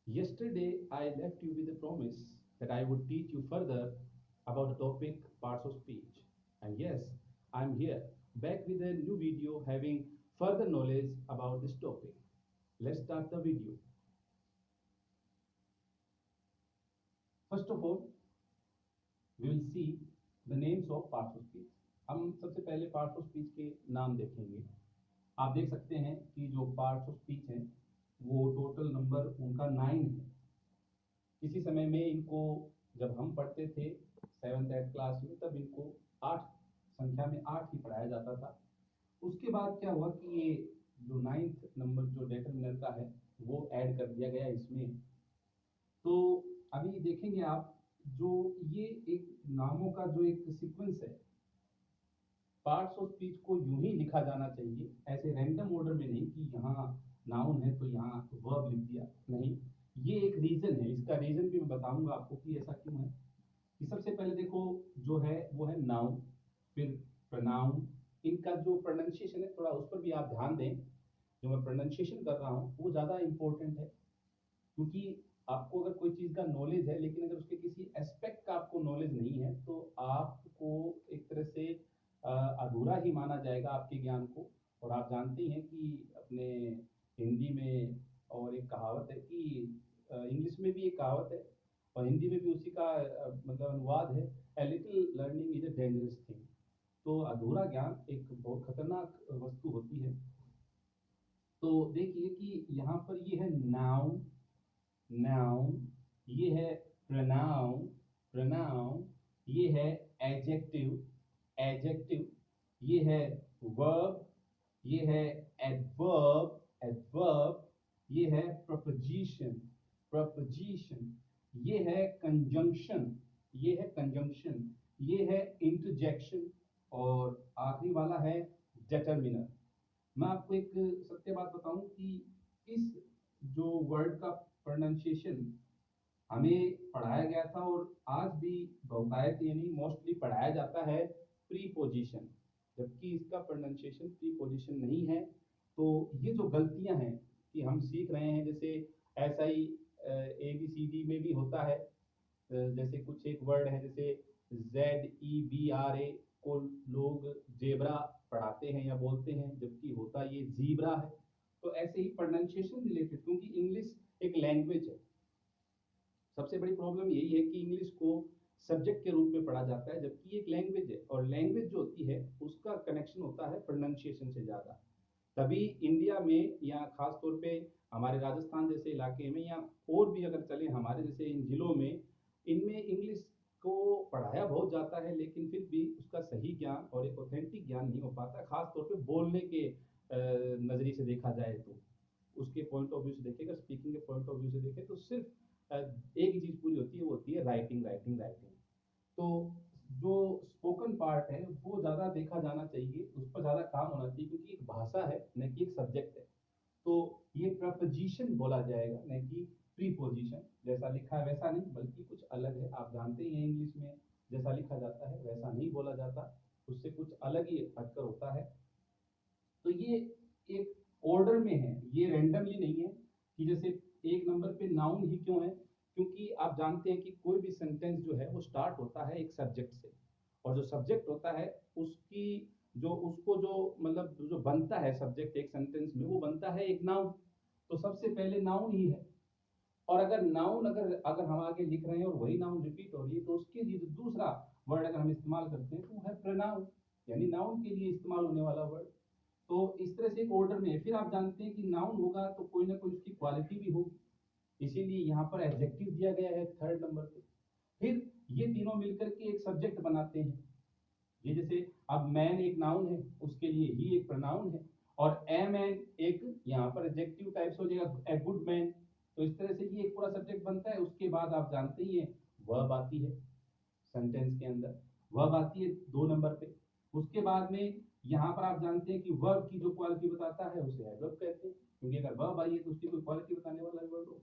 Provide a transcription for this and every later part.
Yesterday, I left you with a promise that I would teach you further about the topic parts of speech. And yes, I'm here, back with a new video having further knowledge about this topic. Let's start the video. First of all, we will see the names of parts of speech. हम सबसे पहले parts of speech के नाम देखेंगे। आप देख सकते हैं कि जो पार्ट्स ऑफ स्पीच हैं वो टोटल नंबर उनका 9 है। किसी समय में इनको जब हम पढ़ते थे 7th 8th क्लास में तब इनको 8 संख्या में 8 ही पढ़ाया जाता था। उसके बाद क्या हुआ कि ये जो 9th नंबर जो डिटरमिनर का है वो ऐड कर दिया गया इसमें। तो अभी देखेंगे आप जो ये एक नामों का जो एक सीक्वेंस है, पार्ट्स ऑफ स्पीच को यूं ही लिखा जाना चाहिए, ऐसे रैंडम ऑर्डर में नहीं कि यहाँ नाउन है तो यहाँ वर्ब लिख दिया, नहीं। ये एक रीजन है, इसका रीजन भी मैं बताऊंगा आपको कि ऐसा क्यों है। कि सबसे पहले देखो जो है वो है नाउन, फिर प्रोनाउन। इनका जो प्रोनाउंसिएशन है थोड़ा उस पर भी आप ध्यान दें। जो मैं प्रोनाउंसिएशन कर रहा हूँ वो ज़्यादा इंपॉर्टेंट है, क्योंकि आपको अगर कोई चीज़ का नॉलेज है लेकिन अगर उसके किसी एस्पेक्ट का आपको नॉलेज नहीं है तो आपको एक तरह से अधूरा ही माना जाएगा आपके ज्ञान को। और आप जानते ही हैं कि अपने हिंदी में और एक कहावत है कि इंग्लिश में भी एक कहावत है और हिंदी में भी उसी का मतलब अनुवाद है, a little learning is a dangerous thing. तो अधूरा ज्ञान एक बहुत खतरनाक वस्तु होती है। तो देखिए कि यहाँ पर ये है नाउन, नाउन, ये है प्रोनाउन, प्रोनाउन, ये है एडजेक्टिव, एडजेक्टिव, ये है वर्ब, ये है एडवर्ब, एडवर्ब, ये है प्रपोजिशन, प्रपोजिशन, ये है कंजंक्शन, ये है कंजंक्शन, ये है इंटरजेक्शन और आखिरी वाला है डिटरमिनर। मैं आपको एक सत्य बात बताऊं कि इस जो वर्ड का प्रोनाउंसिएशन हमें पढ़ाया गया था और आज भी बहुतायत यानी मोस्टली पढ़ाया जाता है प्रीपोजिशन, जबकि इसका प्रोनाउंसिएशन प्रीपोजिशन नहीं है। तो ये जो गलतियां हैं कि हम सीख रहे हैं, जैसे ऐसा ही ABCD में भी होता है। जैसे कुछ एक वर्ड है जैसे ZEBRA को लोग जेबरा पढ़ाते हैं या बोलते हैं, जबकि होता ये जीब्रा है। तो ऐसे ही प्रोनाउंसिएशन रिलेटेड, क्योंकि इंग्लिश एक लैंग्वेज है। सबसे बड़ी प्रॉब्लम यही है कि इंग्लिश को सब्जेक्ट के रूप में पढ़ा जाता है, जबकि एक लैंग्वेज है और लैंग्वेज जो होती है उसका कनेक्शन होता है प्रोनाउंसिएशन से ज़्यादा। तभी इंडिया में या खास तौर पे हमारे राजस्थान जैसे इलाके में या और भी अगर चले हमारे जैसे इन जिलों में, इनमें इंग्लिश को पढ़ाया बहुत जाता है लेकिन फिर भी उसका सही ज्ञान और एक ऑथेंटिक ज्ञान नहीं हो पाता, खास तौर पे बोलने के नज़रिए से देखा जाए तो। उसके पॉइंट ऑफ व्यू से देखें, अगर स्पीकिंग के पॉइंट ऑफ व्यू से देखें तो सिर्फ एक ही चीज़ पूरी होती है, वो होती है राइटिंग, राइटिंग, राइटिंग। तो जो स्पोकन पार्ट है वो ज़्यादा देखा जाना चाहिए, उस पर ज़्यादा काम होना चाहिए, क्योंकि एक भाषा है न कि एक सब्जेक्ट है। तो ये प्रपोजिशन बोला जाएगा न कि प्रीपोजिशन। जैसा लिखा है वैसा नहीं, बल्कि कुछ अलग है। आप जानते ही हैं इंग्लिश में जैसा लिखा जाता है वैसा नहीं बोला जाता, उससे कुछ अलग ही हटकर होता है। तो ये एक ऑर्डर में है, ये रैंडमली नहीं है कि जैसे एक नंबर पे नाउन ही क्यों है, क्योंकि आप जानते हैं कि कोई भी सेंटेंस जो है वो स्टार्ट होता है एक सब्जेक्ट से, और जो सब्जेक्ट होता है उसकी जो उसको जो मतलब जो बनता है सब्जेक्ट एक सेंटेंस में, वो बनता है एक नाउन। तो सबसे पहले नाउन ही है। और अगर नाउन अगर अगर हम आगे लिख रहे हैं और वही नाउन रिपीट हो रही है तो उसके लिए जो दूसरा वर्ड अगर हम इस्तेमाल करते हैं तो वो है प्रोनाउन, यानी नाउन के लिए इस्तेमाल होने वाला वर्ड। तो इस तरह से एक ऑर्डर में है। फिर आप जानते हैं कि नाउन होगा तो कोई ना कोई उसकी क्वालिटी भी होगी, इसीलिए यहाँ पर एडजेक्टिव दिया गया है 3rd नंबर पे। फिर ये तीनों मिलकर के एक सब्जेक्ट बनाते हैं। ये जैसे अब मैन एक नाउन है, उसके लिए ही एक प्रोनाउन है, और ए मैन एक यहाँ पर एडजेक्टिव टाइप से हो जाएगा, ए गुड मैन। तो इस तरह से ये एक पूरा सब्जेक्ट बनता है। उसके बाद आप जानते ही हैं वर्ब आती है सेंटेंस के अंदर, वर्ब आती है 2 नंबर पे। उसके बाद में यहाँ पर आप जानते हैं कि वर्ब की जो क्वालिटी बताता है उसे एडवर्ब कहते हैं, क्योंकि अगर वर्ब आई है तो उसकी कोई क्वालिटी बताने वाला वर्ब हो।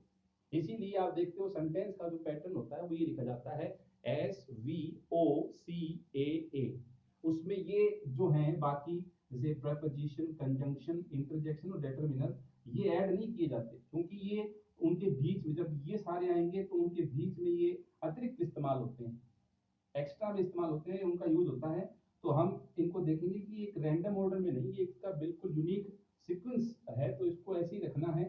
इसीलिए आप देखते हो सेंटेंस का जो पैटर्न होता है वो ये लिखा जाता है SVOCAA। उसमें ये जो हैं बाकी जैसे प्रपोजिशन, कंजंक्शन, इंटरजेक्शन और डिटरमिनर, ये ऐड नहीं किए जाते, क्योंकि ये उनके बीच में जब ये सारे आएंगे तो उनके बीच में ये अतिरिक्त इस्तेमाल होते हैं, एक्स्ट्रा में इस्तेमाल होते हैं, उनका यूज होता है। तो हम इनको देखेंगे कि एक रैंडम ऑर्डर में नहीं, ये इसका बिल्कुल यूनिक सीक्वेंस है, तो इसको ऐसे ही रखना है,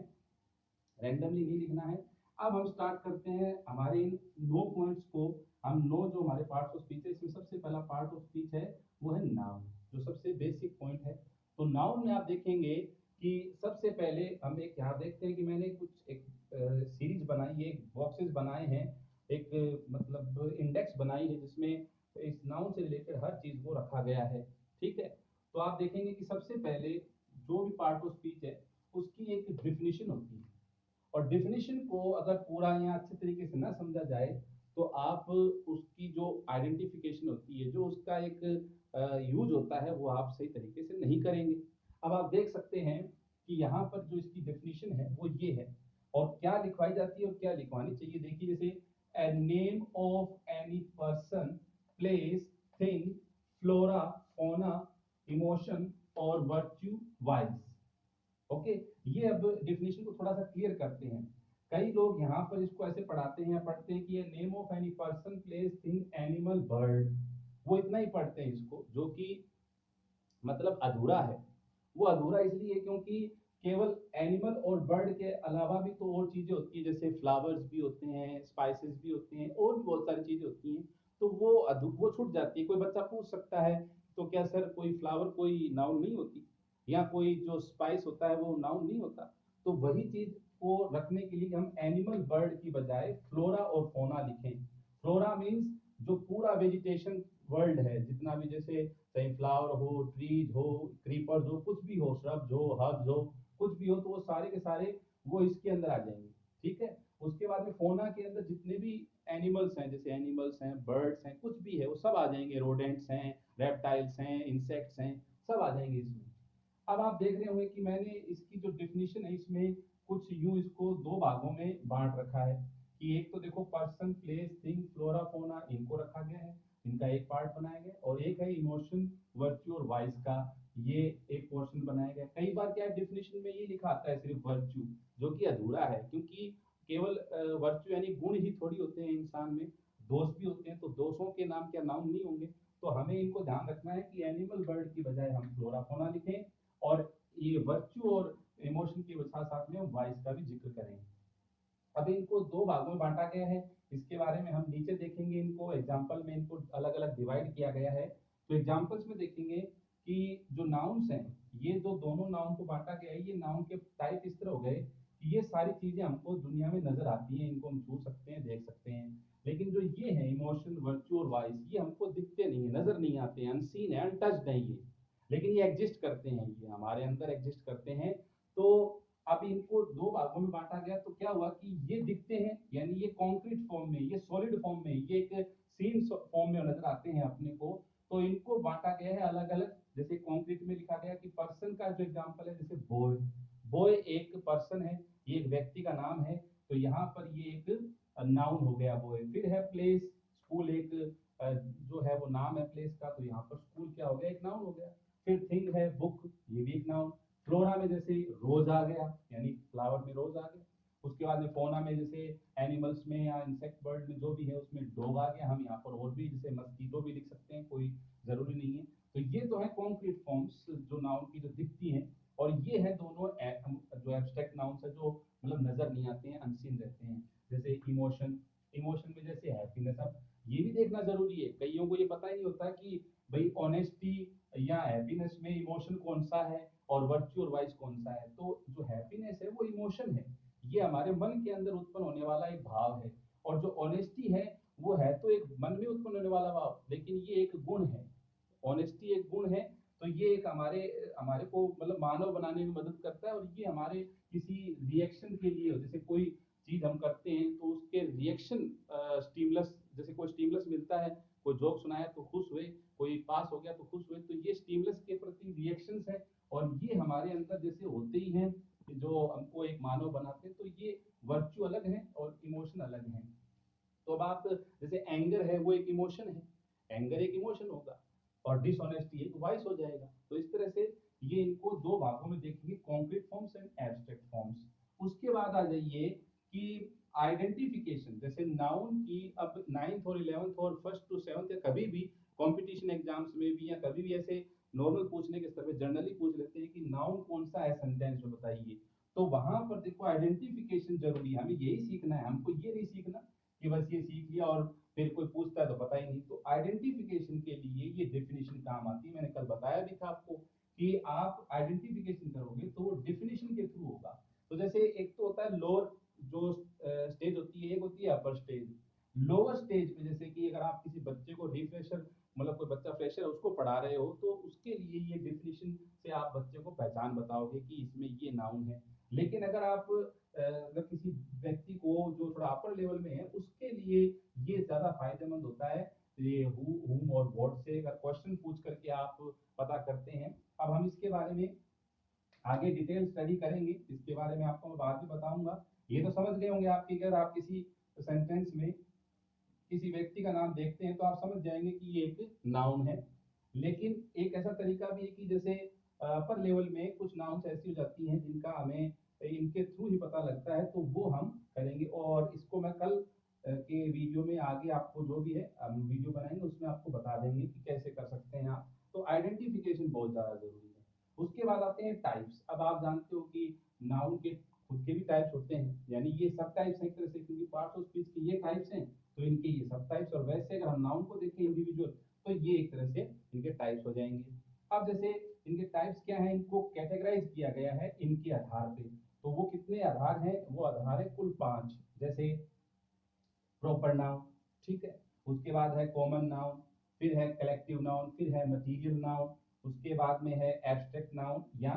रैंडमली नहीं लिखना है। अब हम स्टार्ट करते हैं हमारे इन 9 पॉइंट्स को। हम 9 जो हमारे पार्ट्स ऑफ स्पीच है, इसमें सबसे पहला पार्ट ऑफ स्पीच है वो है नाउन, जो सबसे बेसिक पॉइंट है। तो नाउन में आप देखेंगे कि सबसे पहले हम एक यहाँ देखते हैं कि मैंने कुछ एक सीरीज बनाई है, बॉक्सेस बनाए हैं, एक मतलब इंडेक्स बनाई है जिसमें इस नाउन से रिलेटेड हर चीज को रखा गया है। ठीक है, तो आप देखेंगे कि सबसे पहले जो भी पार्ट ऑफ स्पीच है उसकी एक डिफिनीशन होती है, और डिफिनीशन को अगर पूरा यहाँ अच्छे तरीके से ना समझा जाए तो आप उसकी जो आइडेंटिफिकेशन होती है, जो उसका एक यूज होता है, वो आप सही तरीके से नहीं करेंगे। अब आप देख सकते हैं कि यहाँ पर जो इसकी डेफिनेशन है वो ये है, और क्या लिखवाई जाती है और क्या लिखवानी चाहिए। देखिए जैसे a name of any person, place, thing, flora, fauna, emotion और वर्च्यू, वाइज। ओके, ये अब डिफिनेशन को थोड़ा सा क्लियर करते हैं। कई लोग यहाँ पर इसको ऐसे पढ़ाते हैं, पढ़ते हैं कि ये name of any person, place, thing, animal, bird, वो इतना ही पढ़ते हैं इसको, जो कि मतलब अधूरा है। वो अधूरा इसलिए क्योंकि केवल एनिमल और बर्ड के अलावा भी तो और चीजें होती है, जैसे फ्लावर्स भी होते हैं, स्पाइसेस भी होते हैं, और भी बहुत सारी चीजें होती हैं। तो वो छूट जाती है। कोई बच्चा पूछ सकता है तो क्या सर कोई फ्लावर कोई नाउन नहीं होती, या कोई जो स्पाइस होता है वो नाउन नहीं होता? तो वही चीज को रखने के लिए हम एनिमल बर्ड की बजाय फ्लोरा और फोना लिखें। फ्लोरा मीन्स जो पूरा वेजिटेशन वर्ल्ड है, जितना भी, जैसे चाहे फ्लावर हो, ट्रीज हो, क्रीपर्स हो, कुछ भी हो, श्रब्स हो, हर्ब्स हो, कुछ भी हो, तो वो सारे के सारे वो इसके अंदर आ जाएंगे। ठीक है, उसके बाद में फोना के अंदर जितने भी एनिमल्स हैं, जैसे एनिमल्स हैं, बर्ड्स हैं, कुछ भी है, वो सब आ जाएंगे, रोडेंट्स हैं, रेप्टाइल्स हैं, इंसेक्ट्स हैं, सब आ जाएंगे इसमें। अब आप देख रहे होंगे कि मैंने इसकी जो डेफिनेशन है इसमें कुछ यूं इसको दो भागों में बांट रखा है, कि एक तो देखो पर्सन, प्लेस, थिंग, फ्लोरा, फोना, इनको रखा गया है, इनका एक पार्ट बनाया गया, और एक है इमोशन, वर्च्यू और वाइस का, ये एक पोर्शन बनाया गया। कई बार क्या है, डेफिनेशन में ये लिखा आता है सिर्फ वर्च्यू, जो कि अधूरा है, क्योंकि केवल वर्च्यू यानी गुण ही थोड़ी होते हैं इंसान में, दोष भी होते हैं, तो दोषों के नाम क्या नाउन नहीं होंगे? तो हमें इनको ध्यान रखना है कि एनिमल बर्ड की बजाय हम फ्लोरा फोना लिखें, और ये वर्च्यू और इमोशन के साथ साथ में हम वाइस का भी जिक्र करें। अब इनको दो भागों में बांटा गया है, इसके बारे में हम नीचे देखेंगे। इनको एग्जाम्पल में इनको अलग अलग डिवाइड किया गया है। तो एग्जाम्पल्स में देखेंगे कि जो नाउन्स हैं, ये जो दोनों नाउन को बांटा गया है, ये नाउन के टाइप इस तरह हो गए कि ये सारी चीजें हमको दुनिया में नजर आती हैं, इनको हम छू सकते हैं, देख सकते हैं। लेकिन जो ये है इमोशन, वर्च्यू और वाइस, ये हमको दिखते नहीं है, नजर नहीं आते हैं, अनसीन है, अनटच्ड है ये, लेकिन ये एग्जिस्ट करते हैं, ये हमारे अंदर एग्जिस्ट करते हैं। तो अब इनको दो भागों में बांटा गया, तो क्या हुआ कि ये दिखते हैं, यानी ये कॉन्क्रीट फॉर्म में, ये सॉलिड फॉर्म में, ये एक सीन फॉर्म में नजर आते हैं अपने को। तो इनको बांटा गया है अलग अलग। जैसे कॉन्क्रीट में लिखा गया कि पर्सन का जो एग्जांपल है, जैसे बॉय, बॉय एक पर्सन है, ये एक व्यक्ति का नाम है, तो यहाँ पर ये एक नाउन हो गया बॉय। फिर है प्लेस, स्कूल एक जो है वो नाम है प्लेस का, तो यहाँ पर स्कूल क्या हो गया, एक नाउन हो गया। फिर थिंग है बुक, ये भी एक नाउन। फ्लोरा में जैसे रोज आ गया, यानी फ्लावर में रोज आ गया। उसके बाद में फोना में जैसे एनिमल्स में या इंसेक्ट बर्ड में जो भी है उसमें डॉग आ गया। हम यहाँ पर और भी जैसे मस्कीटो भी लिख सकते हैं, कोई जरूरी नहीं है। तो ये तो है कॉन्क्रीट फॉर्म्स जो नाउन की जो दिखती हैं, और ये है दोनों जो एब्स्ट्रैक्ट नाउन्स है, जो मतलब नजर नहीं आते हैं, अनसीन रहते हैं। जैसे इमोशन, इमोशन में जैसे हैप्पीनेस। अब ये भी देखना जरूरी है, कईयों को ये पता ही नहीं होता कि भाई ऑनेस्टी या हैप्पीनेस में इमोशन कौन सा है और वर्च्यू और वाइस कौन सा है। तो जो हैप्पीनेस है वो इमोशन है, ये हमारे मन के अंदर उत्पन्न होने वाला एक भाव है। और जो ऑनेस्टी है वो है तो एक मन में उत्पन्न होने वाला भाव, लेकिन ये एक गुण है, ऑनेस्टी एक गुण है। तो ये एक हमारे हमारे को मतलब मानव बनाने में मदद करता है, और ये हमारे किसी रिएक्शन के लिए, जैसे कोई चीज हम करते हैं तो उसके रिएक्शन स्टिमुलस, जैसे कोई स्टिमुलस मिलता है, कोई जोक सुनाया तो खुश हुए, कोई पास हो गया तो खुश हुए, तो ये स्टिमुलस के प्रति रिएक्शंस है, और ये हमारे अंदर जैसे होते ही हैं जो हमको एक मानव बनाते हैं। तो ये वर्च्यू अलग है और इमोशन अलग है। तो अब आप जैसे एंगर है वो एक इमोशन है, एंगर एक इमोशन होगा, और डिसऑनेस्टी एक वाइस हो जाएगा। तो इस तरह से ये इनको दो भागों में देखेंगे, concrete forms and abstract forms. उसके बाद आ जाइए कि आइडेंटिफिकेशन, जैसे नाउन की अब 9th और 11th और 1st to 7th या कभी भी कंपटीशन एग्जाम्स में भी या कभी भी ऐसे नॉर्मल पूछने के स्तर पे जनरली पूछ लेते हैं कि नाउन कौन सा है सेंटेंस में बताइए। तो वहां पर देखो आइडेंटिफिकेशन जरूरी है, हमें यही सीखना है, हमको ये नहीं सीखना कि बस ये सीख लिया और फिर कोई पूछता है तो पता ही नहीं। तो आइडेंटिफिकेशन के लिए ये डेफिनेशन काम आती है, मैंने कल बताया भी था आपको कि आप आइडेंटिफिकेशन करोगे तो वो डेफिनेशन के थ्रू होगा। तो जैसे एक तो होता है लोअर जो स्टेज होती है, एक होती है अपर स्टेज। लोअर स्टेज पे जैसे कि अगर आप किसी बच्चे को रिफ्रेशर, मतलब कोई बच्चा फ्रेशर है उसको पढ़ा रहे हो, तो उसके लिए ये डेफिनेशन से आप बच्चे को पहचान बताओगे कि इसमें ये नाउन है। लेकिन अगर आप अगर किसी व्यक्ति को जो थोड़ा अपर लेवल में है उसके लिए ये ज्यादा फायदेमंद होता है। ये हु, हुम और व्हाट से अगर क्वेश्चन पूछ करके आप पता करते हैं। अब हम इसके बारे में आगे डिटेल स्टडी करेंगे, इसके बारे में आपको मैं बाद में बताऊंगा। ये तो समझ गए होंगे आपकी, अगर आप किसी सेंटेंस में किसी व्यक्ति का नाम देखते हैं तो आप समझ जाएंगे कि ये एक नाउन है। लेकिन एक ऐसा तरीका भी है कि जैसे अपर लेवल में कुछ नाउन्स ऐसी हो जाती हैं जिनका हमें इनके थ्रू ही पता लगता है, तो वो हम करेंगे। और इसको मैं कल के वीडियो में आगे आपको जो भी है हम वीडियो बनाएंगे उसमें आपको बता देंगे कि कैसे कर सकते हैं आप। तो आइडेंटिफिकेशन बहुत ज्यादा जरूरी है। उसके बाद आते हैं टाइप्स। अब आप जानते हो कि नाउन के खुद के भी टाइप्स होते हैं, यानी ये सब टाइप्स हैं एक तरह से, क्योंकि पार्ट्स ऑफ स्पीच के ये टाइप्स हैं तो इनके ये सब टाइप्स। और वैसे अगर हम नाउन को देखें इंडिविजुअल तो ये एक तरह से इनके टाइप्स हो जाएंगे। अब जैसे इनके टाइप्स क्या है, इनको कैटेगराइज किया गया है इनके आधार पे। तो वो कितने आधार हैं, वो आधार है कुल 5। जैसे प्रॉपर नाउन, ठीक है, उसके बाद है कॉमन नाउन, फिर है कलेक्टिव नाउन, फिर है मटीरियल नाउन, उसके बाद में है एब्स्ट्रैक्ट नाउन या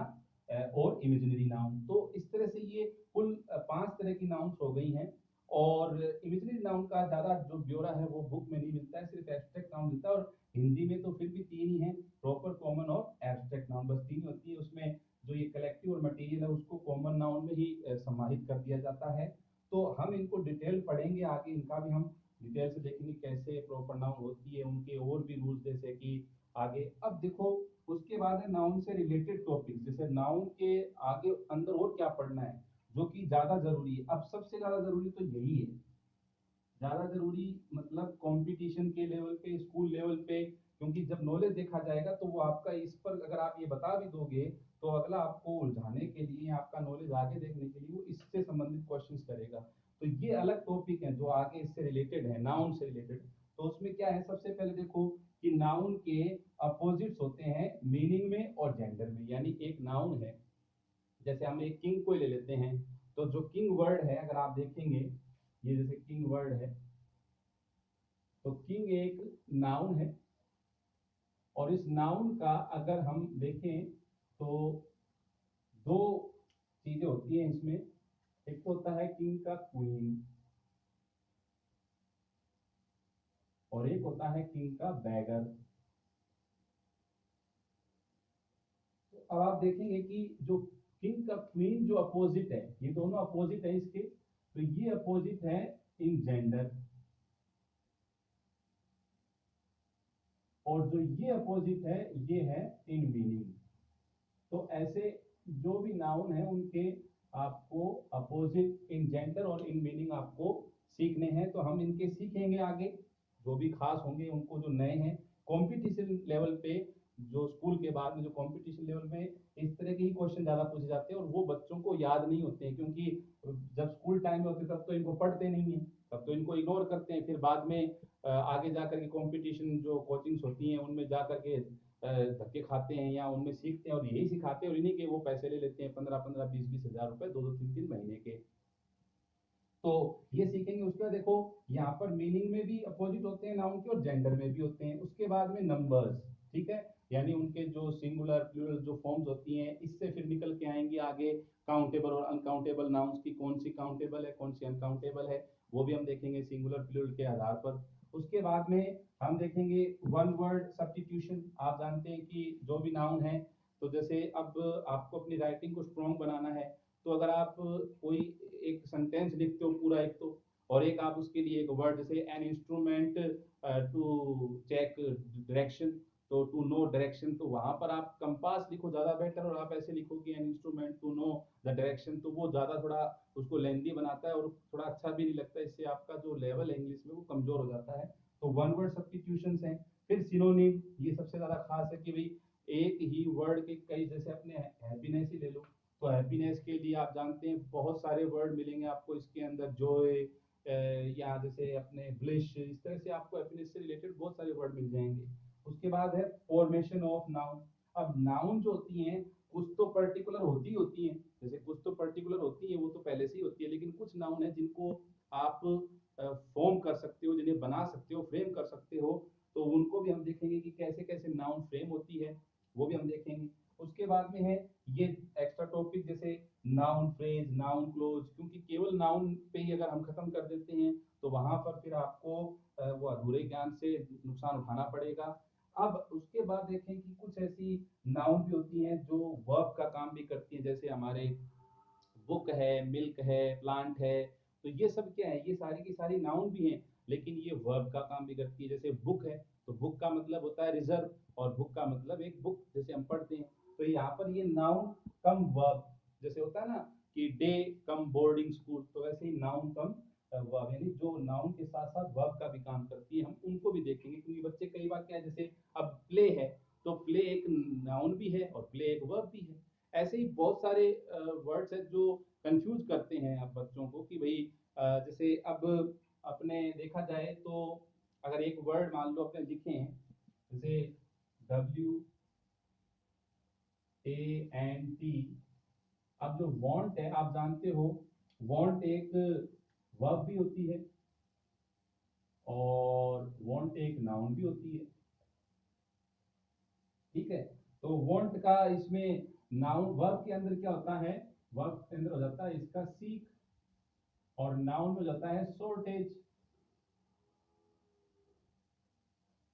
और इमेजिनरी नाउन। तो इस तरह से ये कुल 5 तरह की नाउन्स हो गई हैं। और इमेजिनरी नाउन का ज्यादा जो ब्यौरा है वो बुक में नहीं मिलता है, सिर्फ एब्स्ट्रैक्ट नाउन मिलता है। और हिंदी में तो फिर भी 3 ही है, प्रॉपर, कॉमन और एब्स्ट्रैक्ट नाउन, बस 3 होती है उसमें। जो ये कलेक्टिव और मटीरियल है उसको कॉमन नाउन में ही समाहित कर दिया जाता है। तो हम इनको डिटेल पढ़ेंगे आगे, इनका भी हम डिटेल से देखेंगे कैसे प्रॉपर नाउन होती है, उनके और भी रूल्स जैसे कि आगे। अब देखो उसके बाद है नाउन से रिलेटेड टॉपिक, जैसे नाउन के आगे अंदर और क्या पढ़ना है जो कि ज्यादा जरूरी है। अब सबसे ज्यादा जरूरी तो यही है, ज्यादा जरूरी मतलब कंपटीशन के लेवल पे, स्कूल लेवल पे। क्योंकि जब नॉलेज देखा जाएगा तो वो आपका इस पर अगर आप ये बता भी दोगे तो अगला आपको उलझाने के लिए, आपका नॉलेज आगे देखने के लिए वो इससे संबंधित क्वेश्चंस करेगा। तो ये अलग टॉपिक है जो आगे इससे रिलेटेड है, नाउन से रिलेटेड। तो उसमें क्या है, सबसे पहले देखो कि नाउन के अपोजिट्स होते हैं मीनिंग में और जेंडर में। यानी एक नाउन है, जैसे हम एक किंग को ले लेते हैं, तो जो किंग वर्ड है अगर आप देखेंगे, ये जैसे किंग वर्ड है, तो किंग एक नाउन है। और इस नाउन का अगर हम देखें तो दो चीजें होती हैं इसमें। एक तो होता है किंग का क्वीन और एक होता है किंग का बैगर। तो अब आप देखेंगे कि जो किंग का क्वीन जो अपोजिट है, ये दोनों अपोजिट है इसके, तो ये अपोजिट है इन जेंडर, और जो ये अपोजिट है ये है इन मीनिंग। तो ऐसे जो भी नाउन है उनके आपको अपोजिट इन जेंडर और इन मीनिंग आपको सीखने हैं। तो हम इनके सीखेंगे आगे, जो भी खास होंगे उनको, जो नए हैं कंपटीशन लेवल पे, जो स्कूल के बाद में जो कंपटीशन लेवल में इस तरह के ही क्वेश्चन ज्यादा पूछे जाते हैं और वो बच्चों को याद नहीं होते हैं। क्योंकि जब स्कूल टाइम में होते तब तो इनको पढ़ते नहीं है, तब तो इनको इग्नोर करते हैं। फिर बाद में आगे जाकर के कंपटीशन जो कोचिंग्स होती हैं उनमें जाकर के धक्के खाते हैं या उनमें सीखते हैं और यही सिखाते हैं, और इन्हीं के वो पैसे ले लेते हैं 15-15, 20-20 हजार रुपए 2-2, 3-3 महीने के। तो ये सीखेंगे। उसके बाद देखो यहाँ पर मीनिंग में भी अपोजिट होते हैं नाउन के और जेंडर में भी होते हैं। उसके बाद में नंबर्स, ठीक है, यानी उनके जो सिंगुलर प्लूरल जो फॉर्म्स होती हैं इससे फिर निकल के आएंगे आगे काउंटेबल और अनकाउंटेबल नाउन्स की, कौन सी काउंटेबल है कौन सी अनकाउंटेबल है, वो भी हम देखेंगे सिंगुलर प्लूरल के आधार पर। उसके बाद में हम देखेंगे वन वर्ड सब्स्टिट्यूशन। आप जानते हैं कि जो भी नाउन है, तो जैसे अब आपको अपनी राइटिंग को स्ट्रॉन्ग बनाना है, तो अगर आप कोई एक सेंटेंस लिखते हो पूरा एक, तो और एक आप उसके लिए एक वर्ड, जैसे an instrument to check direction, तो टू नो डायरेक्शन, तो वहां पर आप कंपास लिखो ज़्यादा बेटर, और आप ऐसे लिखो कि an instrument to know the direction, तो वो ज़्यादा थोड़ा उसको लेंदी बनाता है और थोड़ा अच्छा भी नहीं लगता, इससे आपका जो लेवल है इंग्लिश में वो कमजोर हो जाता है। तो वन वर्ड सब्स्टिट्यूशन है। फिर सिनोनिम, ये सबसे ज़्यादा खास है कि भाई एक ही वर्ड के कई, जैसे अपने हैप्पीनेस ही ले लो, तो हैप्पीनेस के लिए आप जानते हैं बहुत सारे वर्ड मिलेंगे आपको इसके अंदर, जॉय या जैसे अपने ब्लिश, इस तरह से आपको हैप्पीनेस से रिलेटेड बहुत सारे वर्ड मिल जाएंगे। उसके बाद है फॉर्मेशन ऑफ नाउन। अब नाउन जो होती हैं कुछ तो पर्टिकुलर होती हैं, जैसे कुछ तो पर्टिकुलर होती है वो तो पहले से ही होती है, लेकिन कुछ नाउन है जिनको आप फॉर्म कर सकते हो, जिन्हें बना सकते हो, फ्रेम कर सकते हो, तो उनको भी हम देखेंगे कि कैसे कैसे नाउन फ्रेम होती है, वो भी हम देखेंगे। उसके बाद में है ये एक्स्ट्रा टॉपिक, जैसे नाउन फ्रेज, नाउन क्लोज, क्योंकि केवल नाउन पे ही अगर हम खत्म कर देते हैं तो वहां पर फिर आपको वो अधूरे ज्ञान से नुकसान उठाना पड़ेगा। अब उसके बाद देखें कि कुछ ऐसी नाउन भी होती हैं जो वर्ब का काम भी करती है, जैसे हमारे बुक है, मिल्क है, प्लांट है, तो ये सब क्या है, ये सारी की सारी नाउन भी हैं, लेकिन ये वर्ब का काम भी करती है। जैसे बुक है तो बुक का मतलब होता है रिजर्व, और बुक का मतलब एक बुक जैसे हम पढ़ते हैं, तो यहाँ पर ये नाउन कम वर्ब, जैसे होता है ना कि डे कम बोर्डिंग स्कूल, तो वैसे ही नाउन कम वर्ब, यानी जो नाउन के साथ साथ वर्ब का भी काम करती है, हम उनको भी देखेंगे, क्योंकि बच्चे कई बार क्या है, जैसे अब प्ले है तो प्ले एक नाउन भी है और प्ले एक वर्ब भी है। ऐसे ही बहुत सारे वर्ड्स हैं जो कंफ्यूज करते हैं अब बच्चों को कि भाई जैसे अब अपने देखा जाए तो अगर एक वर्ड मान लो अपने लिखे हैं, जैसे WANT, अब जो वांट है आप जानते हो, वांट एक वर्ब भी होती है और वांट एक नाउन भी होती है, ठीक है। तो वांट का इसमें नाउन वर्ब के अंदर क्या होता है, वर्ब के अंदर हो जाता है इसका सीक, और नाउन में हो जाता है शॉर्टेज।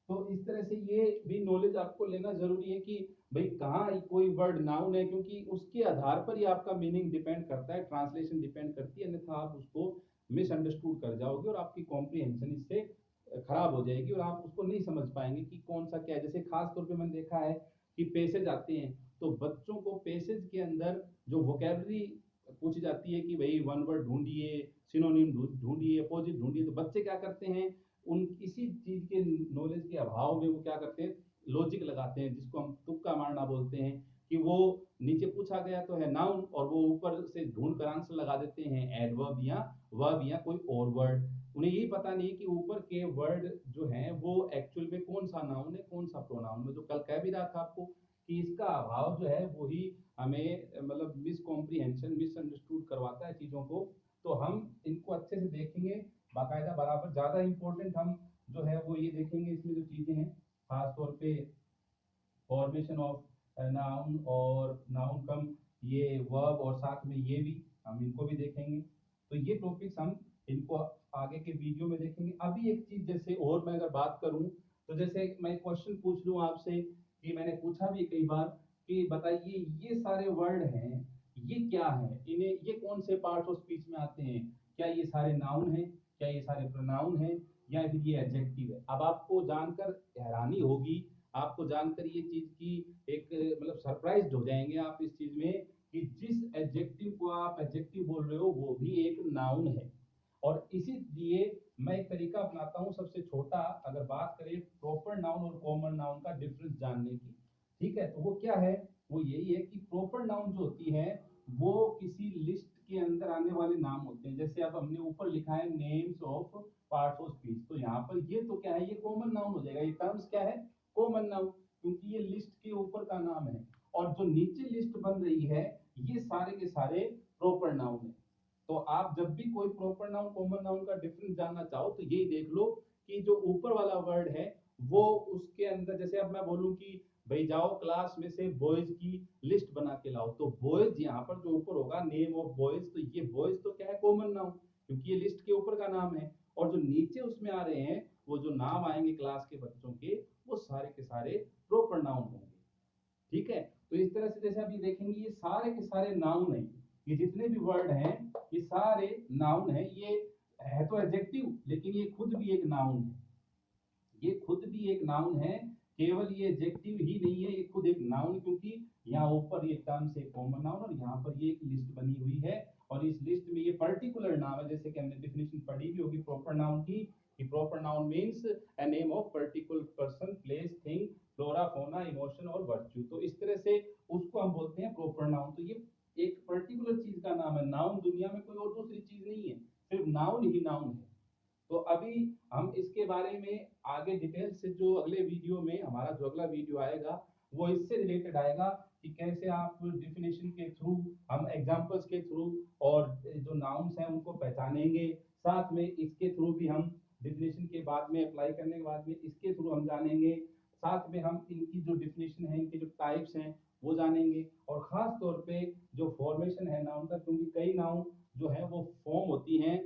तो इस तरह से ये भी नॉलेज आपको लेना जरूरी है कि भाई कहाँ कोई वर्ड नाउन है, क्योंकि उसके आधार पर ही आपका मीनिंग डिपेंड करता है, ट्रांसलेशन डिपेंड करती है, अन्यथा आप उसको मिसअंडरस्टूड कर जाओगे और आपकी कॉम्प्रिहेंशन इससे खराब हो जाएगी और आप उसको नहीं समझ पाएंगे कि कौन सा क्या है। जैसे खास तौर पे मैंने देखा है कि पेसेज आते हैं, तो बच्चों को पेसेज के अंदर जो वोकेबलरी पूछी जाती है कि भाई वन वर्ड ढूंढिए, सिनोनिम ढूंढिए, अपोजिट ढूंढिए, तो बच्चे क्या करते हैं, उन किसी चीज के नॉलेज के अभाव में वो क्या करते हैं, लॉजिक लगाते हैं, जिसको हम तुक्का मारना बोलते हैं, कि वो नीचे पूछा गया तो है नाउन और वो ऊपर से ढूंढ कर आंसर लगा देते हैं एडवर्ब या वर्ब या कोई और वर्ड। उन्हें यही पता नहीं कि ऊपर के वर्ड जो हैं वो एक्चुअल में कौन सा नाउन है कौन सा प्रोनाउन है। जो कल कह भी रहा था आपको कि इसका अभाव जो है वही हमें मतलब मिसकॉम्प्रिहेंशन, मिसअंडरस्टूड करवाता है चीजों को। तो हम इनको अच्छे से देखेंगे बाकायदा बराबर। ज्यादा इंपॉर्टेंट हम जो है वो ये देखेंगे इसमें जो चीजें हैं, खास तौर पे फॉर्मेशन ऑफ नाउन और नाउन कम ये वर्ब, और साथ में ये भी हम इनको भी देखेंगे। तो ये टॉपिक्स हम इनको आगे के वीडियो में देखेंगे। अभी एक चीज जैसे और मैं अगर बात करूं, तो जैसे मैं क्वेश्चन पूछ लूं आपसे, कि मैंने पूछा भी कई बार कि बताइए ये सारे वर्ड हैं ये क्या है, इन्हें ये कौन से पार्ट ऑफ स्पीच में आते हैं, क्या ये सारे नाउन हैं, क्या ये सारे प्रोनाउन हैं, या फिर ये एडजेक्टिव है। अब आपको जानकर हैरानी होगी, आपको जानकर ये चीज की एक मतलब सरप्राइज्ड हो जाएंगे आप इस चीज में, कि जिस एडजेक्टिव को आप एडजेक्टिव बोल रहे हो वो भी एक नाउन है। और इसीलिए मैं एक तरीका अपनाता हूं सबसे छोटा, अगर बात करें प्रॉपर नाउन और कॉमन नाउन का डिफरेंस जानने की, ठीक है, तो वो क्या है, वो यही है कि प्रॉपर नाउन जो होती है वो किसी लिस्ट के अंदर आने वाले नाम होते हैं। जैसे अब हमने ऊपर लिखा है names of parts of speech, तो यहाँ पर ये तो क्या है, ये कॉमन नाउन हो जाएगा, ये टर्म्स क्या है, कॉमन नाउन, क्योंकि ये लिस्ट के ऊपर का नाम है। और जो नीचे लिस्ट बन रही है ये सारे के सारे प्रॉपर नाउन है। तो आप जब भी कोई प्रॉपर नाउन कॉमन नाउन का डिफरेंस जानना चाहो तो यही देख लो कि जो ऊपर वाला वर्ड है वो उसके अंदर, जैसे अब मैं बोलूं कि भाई जाओ क्लास में से बॉयज की लिस्ट बना के लाओ, तो बॉयज यहाँ पर जो ऊपर होगा नेम ऑफ बॉयज, तो ये बॉयज तो क्या है, कॉमन नाउन, क्योंकि ये लिस्ट के ऊपर का नाम है। और जो नीचे उसमें आ रहे हैं वो जो नाम आएंगे क्लास के बच्चों के, वो सारे के सारे प्रॉपर नाउन होंगे, ठीक है। तो इस तरह से जैसे अभी देखेंगे ये सारे के सारे नाउन है, ये जितने भी वर्ड हैं ये सारे नाउन है। ये है तो एडजेक्टिव लेकिन ये खुद भी एक नाउन है, ये खुद भी एक नाउन है, केवल ये एडजेक्टिव ही नहीं है, ये खुद एक नाउन, क्योंकि यहाँ ऊपर ये टर्म से कॉमन नाउन और यहाँ पर ये एक लिस्ट बनी हुई है, और इस लिस्ट में ये पर्टिकुलर नाम है, जैसे कि हमने डेफिनेशन पढ़ी भी होगी प्रॉपर नाउन की, कि proper noun means a name of particular person, place, thing, flora, fauna, emotion और वर्च्यू। तो इस तरह से उसको हम बोलते हैं प्रॉपर नाउन। तो ये एक पर्टिकुलर चीज का नाम है। नाउन दुनिया में कोई और दूसरी चीज नहीं है, सिर्फ नाउन ही नाउन है। तो अभी हम इसके बारे में आगे डिटेल से, जो अगले वीडियो में हमारा जो अगला वीडियो आएगा वो इससे रिलेटेड आएगा, कि कैसे आप डेफिनेशन के थ्रू, हम एग्जांपल्स के थ्रू और जो नाउन्स हैं उनको पहचानेंगे। साथ में इसके थ्रू भी हम डेफिनेशन के बाद में अप्लाई करने के बाद में इसके थ्रू हम जानेंगे। साथ में हम इनकी जो डेफिनेशन है, इनके जो टाइप्स हैं वो जानेंगे, और खास तौर पे जो फॉर्मेशन है नाउन का, क्योंकि कई नाउन जो है वो फॉर्म होती हैं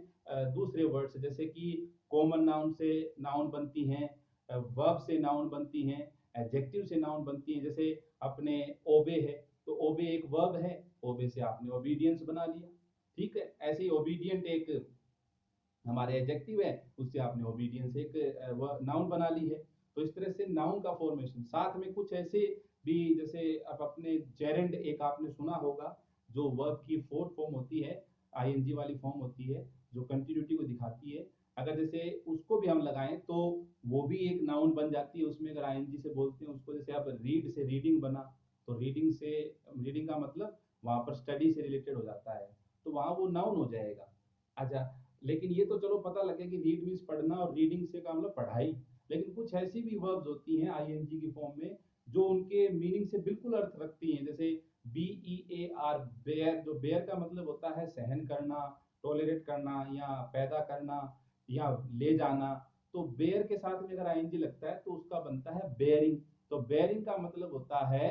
दूसरे वर्ड से, जैसे कि कॉमन नाउन से नाउन बनती हैं, वर्ब से नाउन बनती हैं, एडजेक्टिव से नाउन बनती हैं। जैसे अपने ओबे है, तो ओबे एक वर्ब है, ओबे से आपने ओबीडियंस बना लिया। ठीक है, ऐसे ही ओबीडियंट एक हमारे एडजेक्टिव है, उससे आपने ओबीडियंस एक नाउन बना ली है। तो इस तरह से नाउन का फॉर्मेशन। साथ में कुछ ऐसे भी, जैसे अब अपने जेरेंड एक आपने सुना होगा, जो वर्ब की फोर्थ फॉर्म होती है, आईएनजी वाली फॉर्म होती है, जो कंटिन्यूटी को दिखाती है। अगर जैसे उसको भी हम लगाएं तो वो भी एक नाउन बन जाती है उसमें, अगर आईएनजी से बोलते हैं उसको। जैसे अब रीड से रीडिंग बना, तो रीडिंग से, रीडिंग का मतलब वहां पर स्टडी से रिलेटेड हो जाता है, तो वहां वो नाउन हो जाएगा। अच्छा, लेकिन ये तो चलो पता लगे कि रीड मीन्स पढ़ना, और रीडिंग से का मतलब पढ़ाई। लेकिन कुछ ऐसी भी वर्ब्स होती हैं आईएनजी की फॉर्म में, जो उनके मीनिंग से बिल्कुल अर्थ रखती हैं। जैसे B E A R, bear, जो बेयर का मतलब होता है सहन करना, टॉलरेट करना, या पैदा करना, या ले जाना। तो बेयर के साथ में अगर आईएनजी लगता है तो उसका बनता है बेयरिंग। तो बेयरिंग का मतलब होता है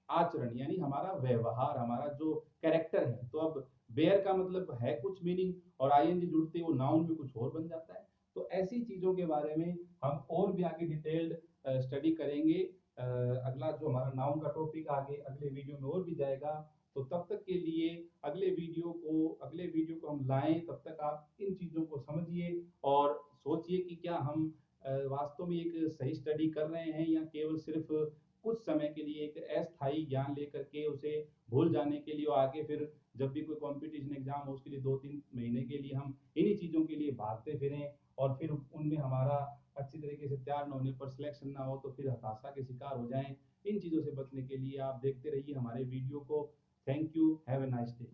आचरण, यानी हमारा व्यवहार, हमारा जो कैरेक्टर है। तो अब बेयर का मतलब है कुछ मीनिंग, और आईएनजी जुड़ते वो नाउन में कुछ और बन जाता है। तो ऐसी चीजों के बारे में हम और भी आगे डिटेल्ड स्टडी करेंगे। अगला जो हमारा नाउन का टॉपिक आगे अगले वीडियो में और भी जाएगा। तो तब तक के लिए अगले वीडियो को हम लाएं, तब तक आप इन चीजों को समझिए और सोचिए कि क्या हम वास्तव में एक सही स्टडी कर रहे हैं, या केवल सिर्फ कुछ समय के लिए एक अस्थायी ज्ञान लेकर के उसे भूल जाने के लिए, और आगे फिर जब भी कोई कंपटीशन एग्जाम हो उसके लिए 2-3 महीने के लिए हम इन्हीं चीज़ों के लिए भागते फिरें, और फिर उनमें हमारा अच्छी तरीके से तैयार न होने पर सिलेक्शन ना हो तो फिर हताशा के शिकार हो जाएं। इन चीज़ों से बचने के लिए आप देखते रहिए हमारे वीडियो को। Thank you, have a nice day.